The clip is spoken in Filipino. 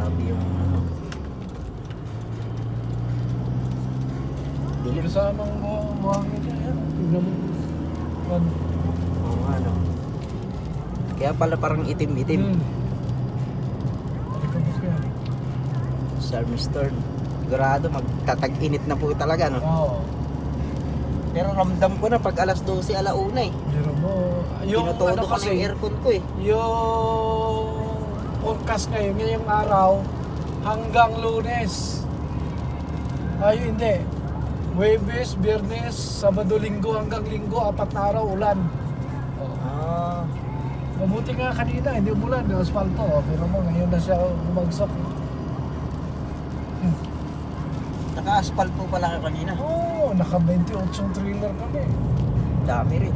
Grabe yung ano. Dilim. Kasamang buhangin niya yan. Tignan mo. Ano? Oo nga, no. Kaya pala parang itim-itim. Alikabok yan. Sarmistern. Sigurado magtatag-init na po talaga, no? Oo. Pero ramdam ko na pag alas 12, alauna eh. Pero mo, yung Tinutodo ano ko na kasi, yung aircon ko eh. yung forecast ngayon, ngayong araw, hanggang Lunes. Ay, hindi. Huwebes, Biyernes, Sabado, Linggo, hanggang Linggo, 4 na araw, ulan. Oh. Ah, Mabuti nga kanina, hindi umulan, yung asfalto. Oh. Pero mo, ngayon na siya bumagsak. naka-asphalt po pala kayo kanina. Oo, naka 28 trailer kami. Dami rin.